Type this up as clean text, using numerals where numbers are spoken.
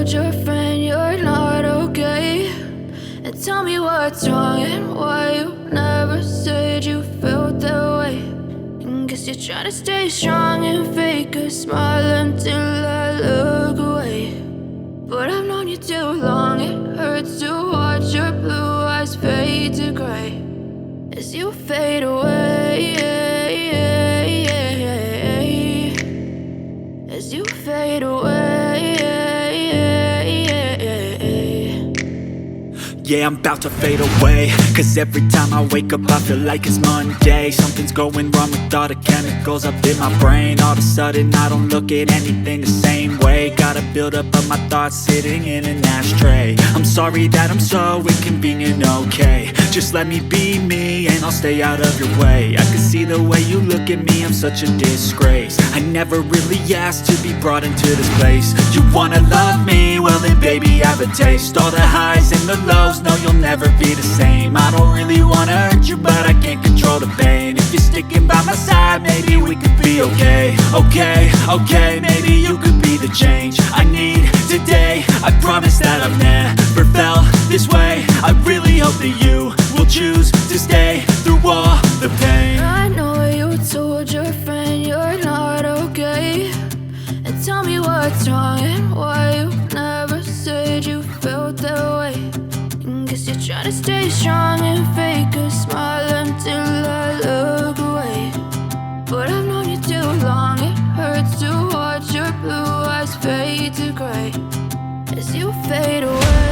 told your friend you're not okay, and tell me what's wrong and why you never said you felt that way. And guess you're trying to stay strong and fake a smile until I look away. But I've known you too long, it hurts to watch your blue eyes fade to gray as you fade away, as you fade away. Yeah, I'm about to fade away, cause every time I wake up I feel like it's Monday. Something's going wrong with all the chemicals up in my brain. All of a sudden I don't look at anything the same way. Gotta build up of my thoughts sitting in an ashtray. I'm sorry that I'm so inconvenient, okay. Just let me be me and I'll stay out of your way. I can see the way you look at me, I'm such a disgrace. I never really asked to be brought into this place. You wanna love me? Well then baby have a taste. All the highs and the lows, no, you'll never be the same. I don't really wanna hurt you, but I can't control the pain. If you're sticking by my side, maybe we could be okay. Okay, maybe you could be the change I need today. I promise that I've never felt this way. I really hope that you will choose to stay through all the pain. I know you told your friend you're not okay, and tell me what's wrong and why you never said you felt that way. Guess you're trying to stay strong and fake a smile until I look away. But I've known you too long, it hurts to watch your blue eyes fade to gray as you fade away.